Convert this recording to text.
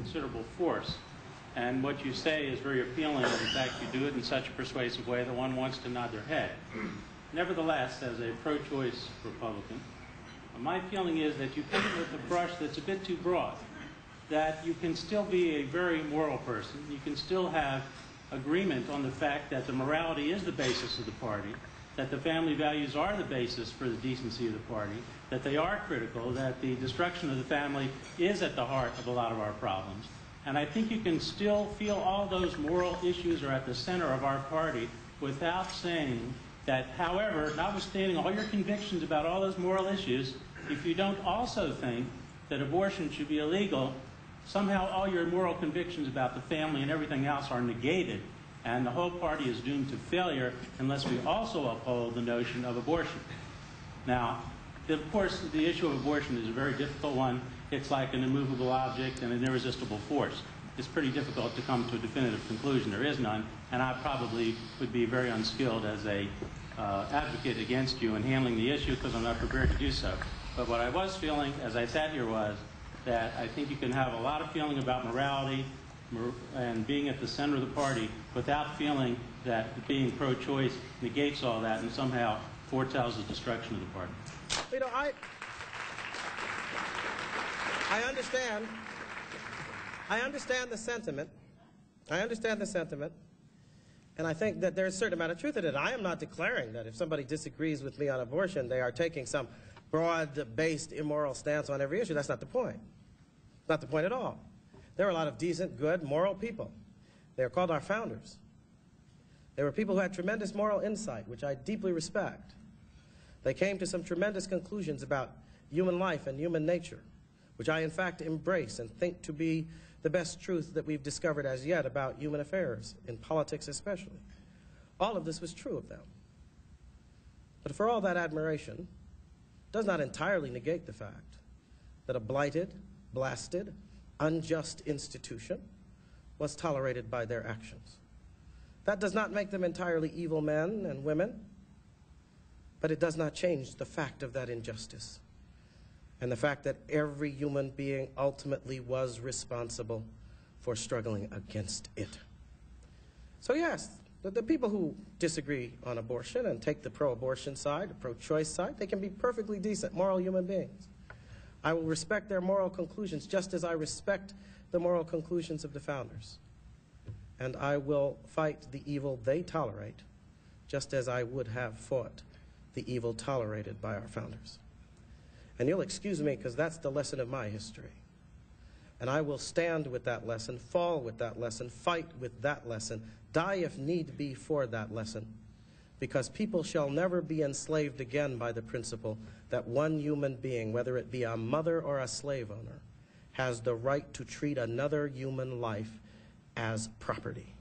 considerable force. And what you say is very appealing, and in fact you do it in such a persuasive way that one wants to nod their head. Nevertheless, as a pro-choice Republican, my feeling is that you paint it with a brush that's a bit too broad, that you can still be a very moral person, you can still have agreement on the fact that the morality is the basis of the party, that the family values are the basis for the decency of the party, that they are critical, that the destruction of the family is at the heart of a lot of our problems. And I think you can still feel all those moral issues are at the center of our party without saying that, however, notwithstanding all your convictions about all those moral issues, if you don't also think that abortion should be illegal, somehow all your moral convictions about the family and everything else are negated, and the whole party is doomed to failure unless we also uphold the notion of abortion. Now, of course, the issue of abortion is a very difficult one. It's like an immovable object and an irresistible force. It's pretty difficult to come to a definitive conclusion. There is none, and I probably would be very unskilled as a advocate against you in handling the issue because I'm not prepared to do so. But what I was feeling as I sat here was that I think you can have a lot of feeling about morality and being at the center of the party without feeling that being pro-choice negates all that and somehow foretells the destruction of the party. You know, I understand the sentiment. I understand the sentiment. And I think that there's a certain amount of truth in it. I am not declaring that if somebody disagrees with me on abortion, they are taking some broad-based immoral stance on every issue. That's not the point. Not the point at all. There are a lot of decent, good, moral people. They are called our founders. They were people who had tremendous moral insight, which I deeply respect. They came to some tremendous conclusions about human life and human nature, which I in fact embrace and think to be the best truth that we've discovered as yet about human affairs, in politics especially. All of this was true of them. But for all that admiration, does not entirely negate the fact that a blighted, blasted, unjust institution was tolerated by their actions. That does not make them entirely evil men and women, but it does not change the fact of that injustice and the fact that every human being ultimately was responsible for struggling against it. So yes, the people who disagree on abortion and take the pro-abortion side, the pro-choice side, they can be perfectly decent, moral human beings. I will respect their moral conclusions just as I respect the moral conclusions of the founders. And I will fight the evil they tolerate just as I would have fought the evil tolerated by our founders. And you'll excuse me because that's the lesson of my history. And I will stand with that lesson, fall with that lesson, fight with that lesson, die if need be for that lesson, because people shall never be enslaved again by the principle that one human being, whether it be a mother or a slave owner, has the right to treat another human life as property.